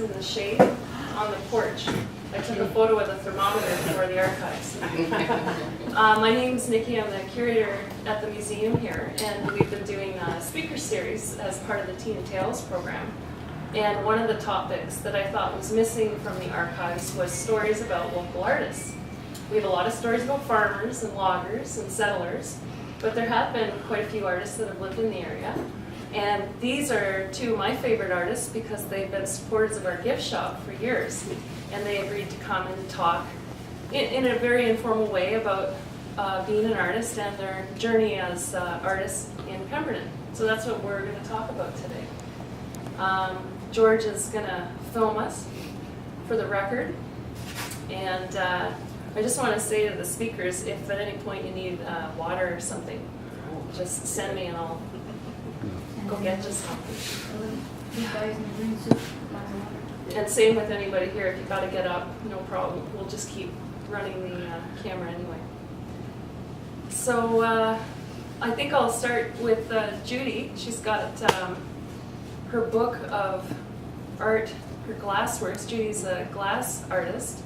in the shade on the porch. I took a photo with a thermometer for the archives. My name's Nikki. I'm the curator at the museum here, and we've been doing a speaker series as part of the Teen Tales program. And one of the topics that I thought was missing from the archives was stories about local artists. We have a lot of stories about farmers and loggers and settlers, but there have been quite a few artists that have lived in the area. And these are two of my favorite artists because they've been supporters of our gift shop for years. And they agreed to come and talk in a very informal way about being an artist and their journey as artists in Pemberton. So that's what we're going to talk about today. George is going to film us for the record. And I just want to say to the speakers, if at any point you need water or something, just send me and I'll go get you something. And same with anybody here, if you got to get up, no problem. We'll just keep running the camera anyway. So I think I'll start with Judy. She's got her book of art, her glass works. Judy's a glass artist.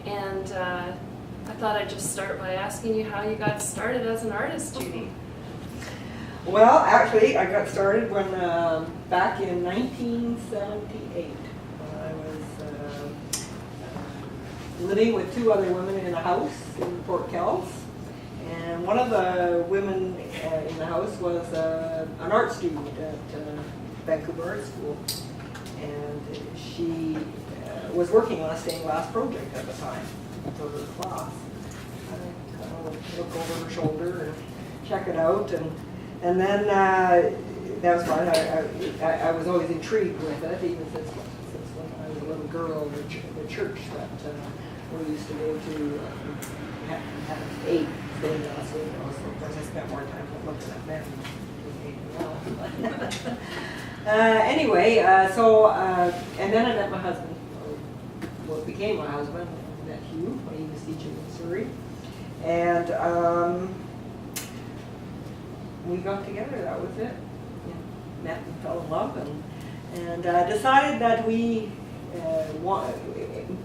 And I thought I'd just start by asking you how you got started as an artist, Judy. Well, actually, I got started when back in 1978. I was living with two other women in a house in Port Kells, and one of the women in the house was an art student at Vancouver Art School, and she was working on a stained glass project at the time for her class. I kind of look over her shoulder and check it out, and then that was fun. I was always intrigued with it, even since when I was a little girl. The church that we used to go to had 8 stained glass windows. So of course I spent more time looking at them than anything else. Anyway, and then I met my husband. What became my husband. I met Hugh when he was teaching in Surrey, and we got together. That was it. Met and fell in love, and decided that we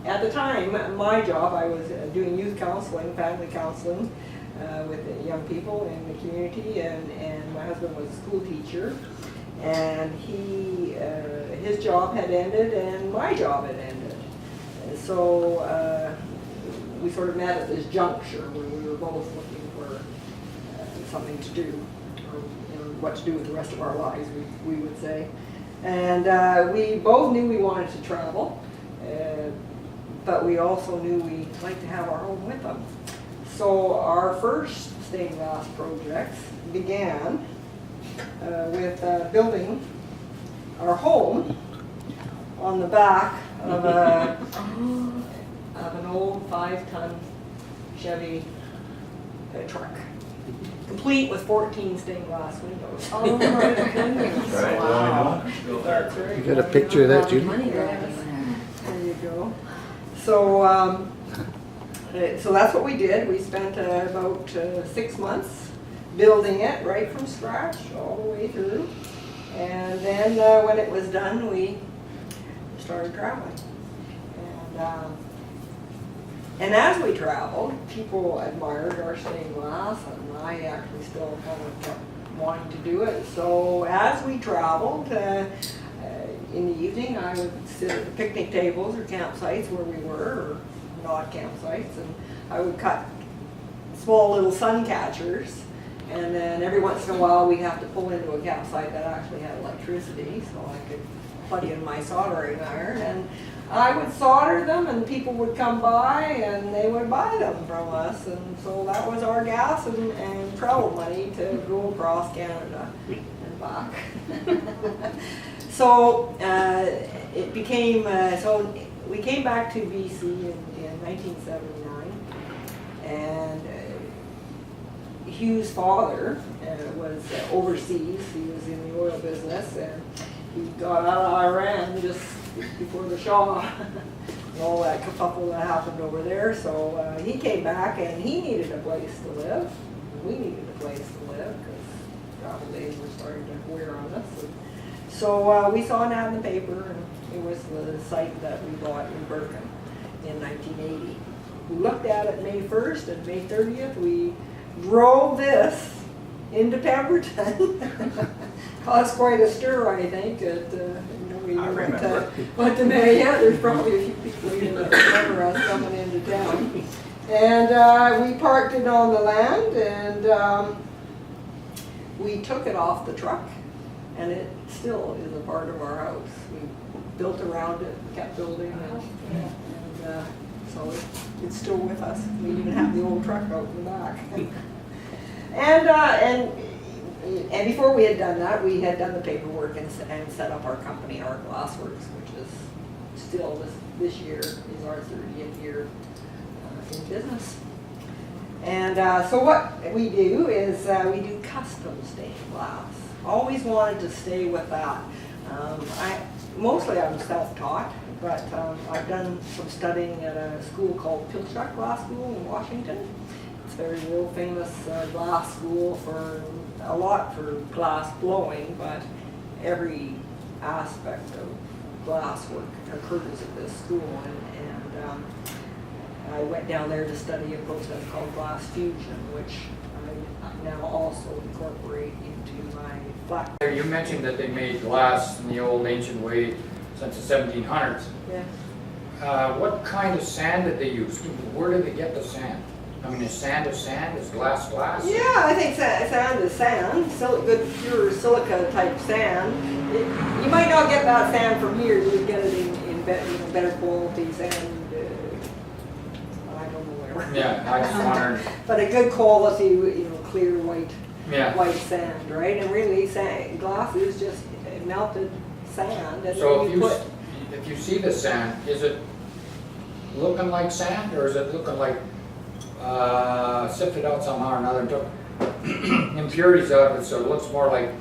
at the time, my job, I was doing youth counseling, family counseling with young people in the community, and my husband was a school teacher, and his job had ended and my job had ended. And so we sort of met at this juncture where we were both looking for something to do, or what to do with the rest of our lives, we would say. And we both knew we wanted to travel, but we also knew we'd like to have our home with them. So our first stained glass projects began with building our home on the back of an old 5-ton Chevy truck, complete with 14 stained glass windows. Oh my goodness. Right. Wow. That's right. You got a picture of that, Judy? There you go. So, so that's what we did. We spent about 6 months building it right from scratch all the way through. And then when it was done, we started traveling. And as we traveled, people admired our stained glass, and I actually still kind of kept wanting to do it. So as we traveled, in the evening, I would sit at the picnic tables or campsites where we were, or not campsites, and I would cut small little sun catchers. And then every once in a while, we'd have to pull into a campsite that actually had electricity, so I could plug in my soldering iron. And I would solder them, and people would come by, and they would buy them from us. And so that was our gas and travel money to go across Canada and back. So it became, so we came back to BC in 1979, and Hugh's father was overseas. He was in the oil business, and he got out of Iran just before the Shah and all that kerfuffle that happened over there. So he came back, and he needed a place to live. We needed a place to live because travel days were starting to wear on us. And so we saw an ad in the paper, and It was the site that we bought in Pemberton in 1980. We looked at it May 1st and May 30th. We drove this into Pemberton. Caused quite a stir, I think. I remember. Went to May. Yeah, there's probably a few people here that remember us coming into town. And we parked it on the land, and we took it off the truck, and it still is a part of our house. We built around it, kept building, and so it's still with us. We even have the old truck out in the back. And before we had done that, we had done the paperwork and set up our company, our Glassworks, which is still this year is our 30th year in business. And so what we do is we do custom stained glass. Always wanted to stay with that. Mostly I'm self-taught, but I've done some studying at a school called Pilchuck Glass School in Washington. It's a very world famous glass school for a lot for glass blowing, but every aspect of glass work occurs at this school. And I went down there to study a process called glass fusion, which I now also incorporate into my flat. You mentioned that they made glass in the old ancient way since the 1700s. Yeah. What kind of sand did they use? Where did they get the sand? I mean, is sand of sand? Is glass glass? Yeah, I think sand is sand. Good pure silica type sand. You might not get that sand from here. You would get it in better quality sand. I don't know where. Yeah, I just wondered. But a good quality, clear white. Yeah. White sand, right? And really, glass is just melted sand. And So then if you see the sand, is it looking like sand, or is it looking like sifted out somehow or another and took impurities out of it, so it looks more like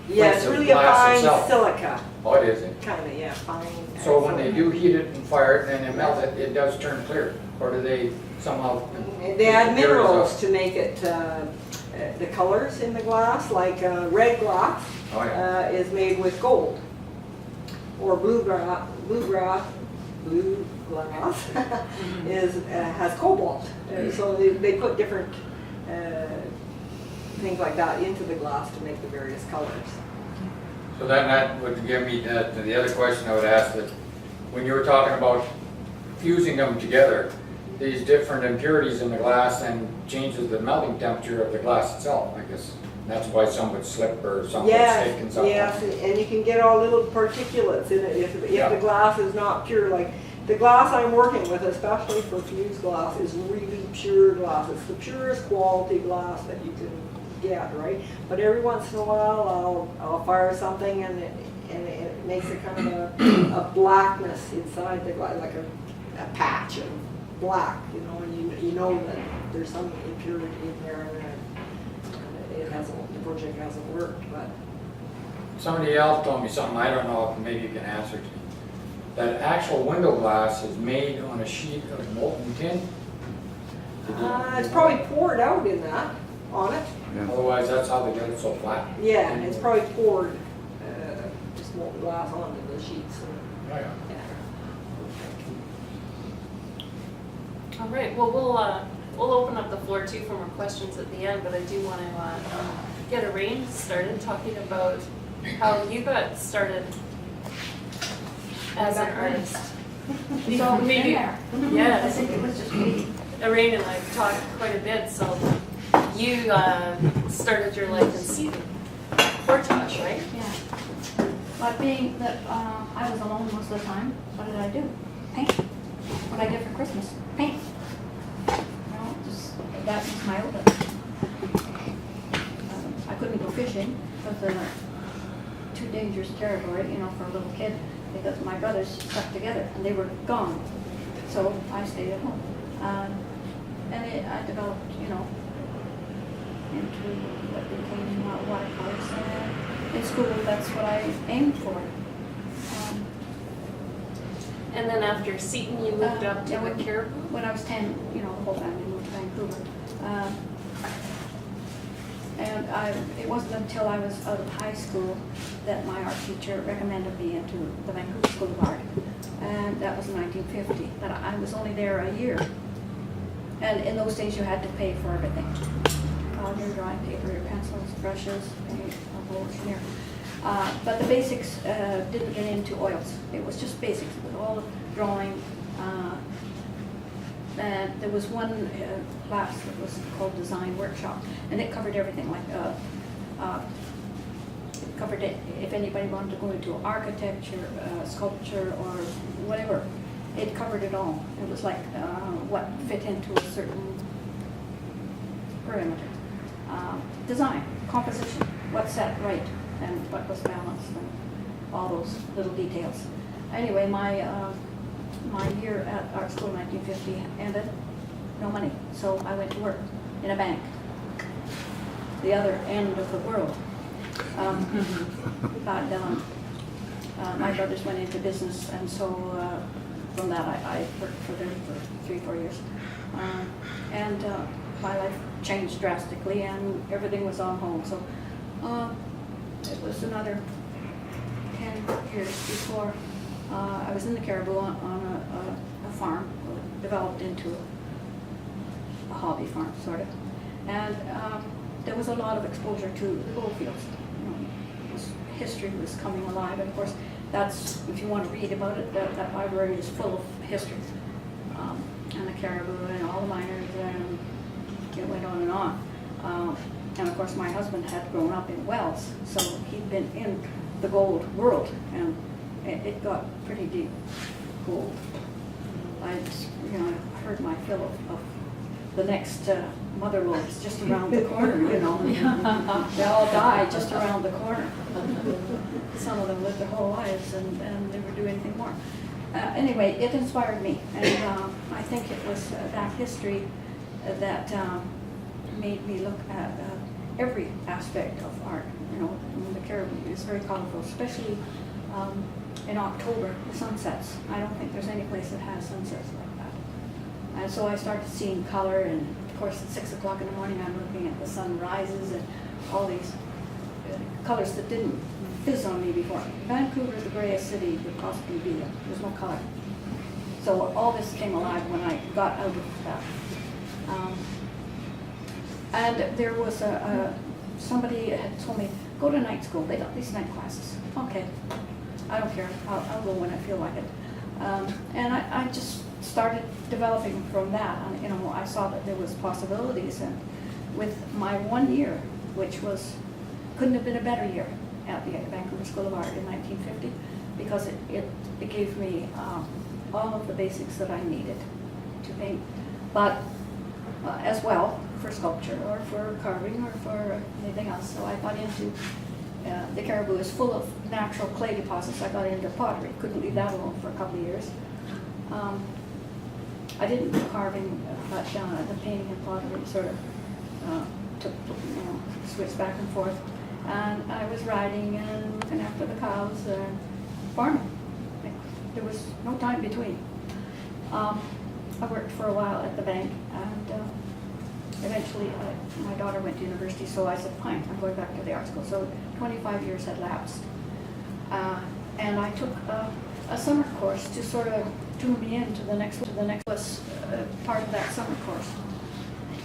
yeah, plates it's of really a glass fine itself? silica, Oh, it is it? kind of, yeah, fine. So when they do heat it and fire it and they melt it, it does turn clear, or do they somehow? They add impurities minerals out? to make it the colors in the glass, like red glass Oh, yeah. is made with gold, or blue glass has cobalt. So they put different things like that into the glass to make the various colors. So then that would give me to the other question I would ask, that when you were talking about fusing them together, these different impurities in the glass and changes the melting temperature of the glass itself, I guess. That's why some would slip or some would stick and something. Yes, and you can get all little particulates in it if Yeah. the glass is not pure. Like the glass I'm working with, especially for fused glass, is really pure glass. It's the purest quality glass that you can get, right? But every once in a while I'll fire something and it makes a kind of a blackness inside the glass, like a patch of black, and you know that there's some impurity in there, and the project hasn't worked. But Somebody else told me something, I don't know if maybe you can answer to me. That actual window glass is made on a sheet of molten tin? it's probably poured out in that on it. Otherwise, that's how they get it so flat. Yeah, and it's probably poured just molten glass onto the sheets. Oh, yeah. All right, well, we'll open up the floor too for more questions at the end, but I do want to get Orayne started talking about how you got started as an artist. So Maybe- there. I Yeah, think it was just me. Orayne and I have talked quite a bit, so you started your life in seating, portage, right? Yeah. But being that I was alone most of the time, what did I do? Paint. What I did for Christmas, paint. That was my outlet. I couldn't go fishing because too dangerous territory, for a little kid, because my brothers stuck together and they were gone. So I stayed at home. I developed, into what became watercolors. In school, that's what I aimed for. And then after Seton, you moved up to yeah, Caribou? When I was 10, the whole family moved to Vancouver. And it wasn't until I was out of high school that my art teacher recommended me into the Vancouver School of Art. And that was in 1950. And I was only there a year. And in those days you had to pay for everything. Your drawing paper, your pencils, brushes, paint, a whole smear. But the basics didn't get into oils. It was just basics. It was all drawing. And there was one class that was called Design Workshop, and it covered everything. Like it covered it if anybody wanted to go into architecture, sculpture, or whatever. It covered it all. It was like what fit into a certain perimeter. Design, composition, what sat right, and what was balanced, and all those little details. Anyway, my year at art school in 1950 ended, no money, so I went to work in a bank, the other end of the world. But my brothers went into business, and so from that I worked for them for 3-4 years. And my life changed drastically, and everything was on hold. So it was another 10 years before I was in the Caribou on a farm, developed into a hobby farm, sort of. And there was a lot of exposure to the gold fields. You know, history was coming alive. And of course, that's, if you want to read about it, that library is full of history. And the Caribou and all the miners, and it went on and on. And of course, my husband had grown up in Wells, so he'd been in the gold world, and it got pretty deep, gold. I heard my fill of the next mother lodes just around the corner, you know. They all died just around the corner. Some of them lived their whole lives and never do anything more. Anyway, it inspired me, and I think it was that history that made me look at every aspect of art. You know, the Caribbean is very colorful, especially in October, the sunsets. I don't think there's any place that has sunsets like that. And so I started seeing color, and of course at 6 o'clock in the morning I'm looking at the sun rises and all these colors that didn't fizz on me before. Vancouver is the grayest city could possibly be. There's no color. So all this came alive when I got out of that. And there was somebody had told me, go to night school. They got these night classes. Okay, I don't care. I'll go when I feel like it. And I just started developing from that. And, you know, I saw that there was possibilities. And with my 1 year, which couldn't have been a better year at the Vancouver School of Art in 1950, because it gave me all of the basics that I needed to paint. But as well, for sculpture or for carving or for anything else. So I got into, the Caribou is full of natural clay deposits. I got into pottery, couldn't leave that alone for a couple of years. I didn't do carving, but the painting and pottery sort of took, switched back and forth. And I was riding and looking after the cows and farming. There was no time between. I worked for a while at the bank, and eventually my daughter went to university, so I said, fine, I'm going back to the art school. So 25 years had lapsed. And I took a summer course to sort of tune me into the next was part of that summer course.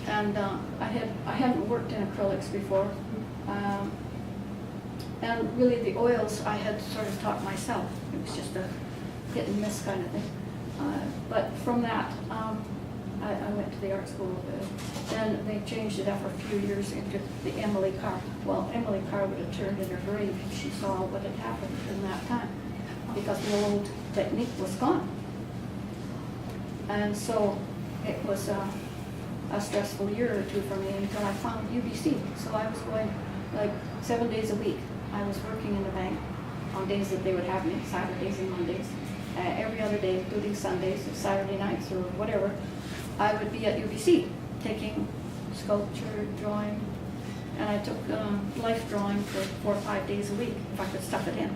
And I hadn't worked in acrylics before. And really the oils I had sort of taught myself. It was just a hit and miss kind of thing. But from that, I went to the art school. Then they changed it after a few years into the Emily Carr. Well, Emily Carr would have turned in her grave if she saw what had happened in that time, because the old technique was gone. And so it was a stressful year or two for me until I found UBC. So I was going like 7 days a week. I was working in the bank on days that they would have me, Saturdays and Mondays. Every other day, including Sundays or Saturday nights or whatever, I would be at UBC taking sculpture, drawing, and I took life drawing for 4 or 5 days a week if I could stuff it in.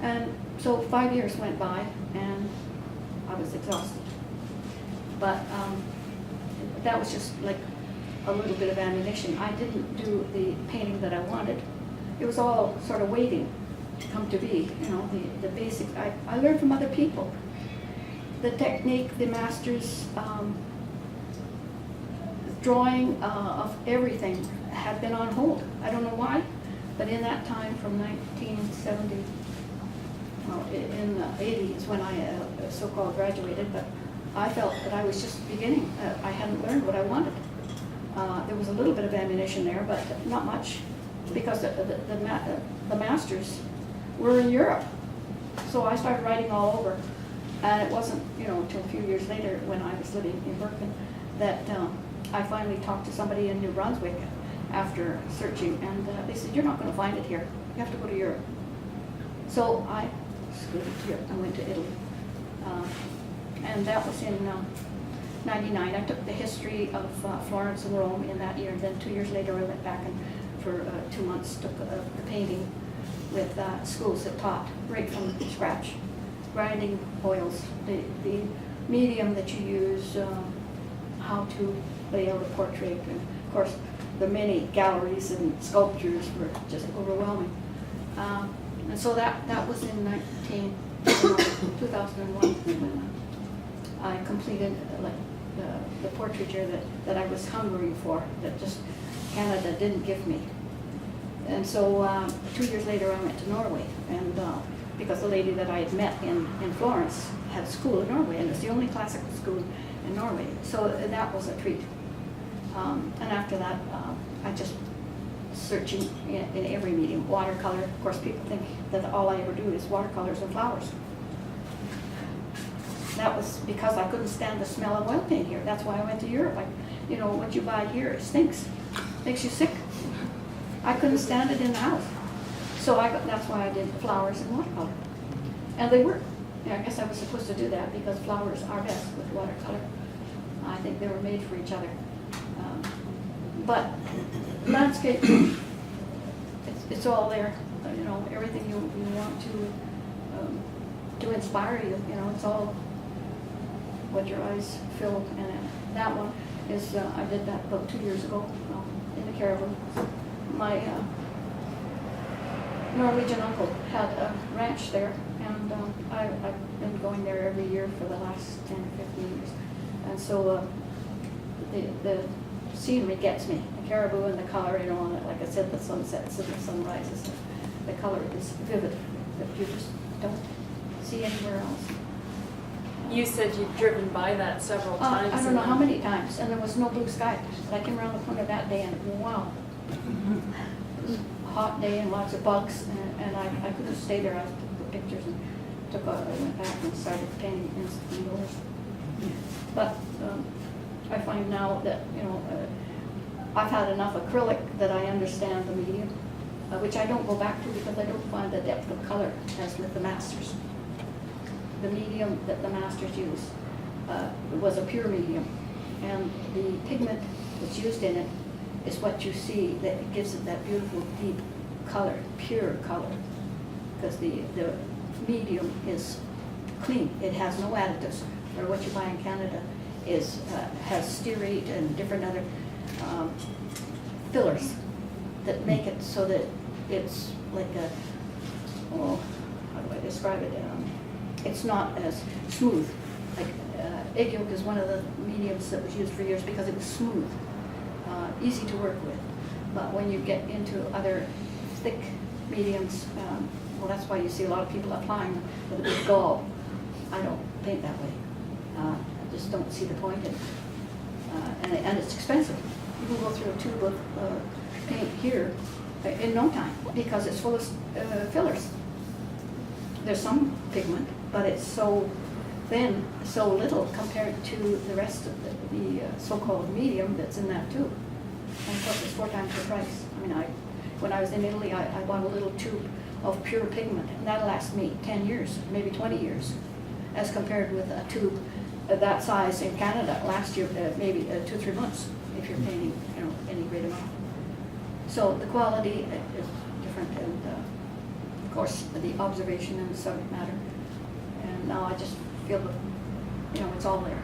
And so 5 years went by and I was exhausted. But that was just like a little bit of ammunition. I didn't do the painting that I wanted. It was all sort of waiting to come to be, you know, the basic. I learned from other people. The technique, the masters, drawing of everything had been on hold. I don't know why, but in that time from 1970, well, in the 80s when I so-called graduated, but I felt that I was just beginning. I hadn't learned what I wanted. There was a little bit of ammunition there, but not much, because the masters were in Europe. So I started writing all over, and it wasn't, you know, until a few years later when I was living in Pemberton that I finally talked to somebody in New Brunswick after searching, and they said, "You're not going to find it here. You have to go to Europe." So I scooted to Europe. I went to Italy, and that was in '99. I took the history of Florence and Rome in that year, and then 2 years later I went back and for 2 months took the painting with schools that taught right from scratch, grinding oils, the medium that you use, how to lay out a portrait, and of course the many galleries and sculptures were just overwhelming. And so that was in 2001 when I completed the portraiture that I was hungering for, that just Canada didn't give me. And so 2 years later I went to Norway, and because the lady that I had met in Florence had school in Norway, and it's the only classical school in Norway. So that was a treat. And after that, I just searching in every medium. Watercolor, of course people think that all I ever do is watercolors and flowers. That was because I couldn't stand the smell of oil paint here. That's why I went to Europe. You know, what you buy here stinks, makes you sick. I couldn't stand it in the house. So that's why I did flowers and watercolor. And they work. Yeah, I guess I was supposed to do that because flowers are best with watercolor. I think they were made for each other. But landscape, it's all there. You know, everything you want to inspire you. You know, it's all what your eyes feel. And that one is I did that about 2 years ago in the Caribou. My Norwegian uncle had a ranch there, and I've been going there every year for the last 10 or 15 years. And so the scenery gets me. The caribou and the color, you know, and like I said, the sunsets and the sunrises. The color is vivid that you just don't see anywhere else. You said you've driven by that several times. I don't know how many times, and there was no blue sky. But I came around the corner that day, and wow. It was a hot day and lots of bugs, and I couldn't stay there. I took the pictures and I went back and started painting indoors. But I find now that, you know, I've had enough acrylic that I understand the medium, which I don't go back to because I don't find the depth of color as with the masters. The medium that the masters use was a pure medium, and the pigment that's used in it is what you see that gives it that beautiful deep color, pure color, because the medium is clean. It has no additives, or what you buy in Canada has stearate and different other fillers that make it so that it's like how do I describe it? It's not as smooth. Like egg yolk is one of the mediums that was used for years because it was smooth, easy to work with. But when you get into other thick mediums, well, that's why you see a lot of people applying with a big gall. I don't paint that way. I just don't see the point in it. And it's expensive. You can go through a tube of paint here in no time because it's full of fillers. There's some pigment, but it's so thin, so little compared to the rest of the so-called medium that's in that tube. And of course, it's 4 times the price. I mean, when I was in Italy, I bought a little tube of pure pigment, and that'll last me 10 years, maybe 20 years, as compared with a tube that size in Canada last year, maybe 2 or 3 months, if you're painting, you know, any great amount. So the quality is different, and of course, the observation and the subject matter. And now I just feel that, you know, it's all there.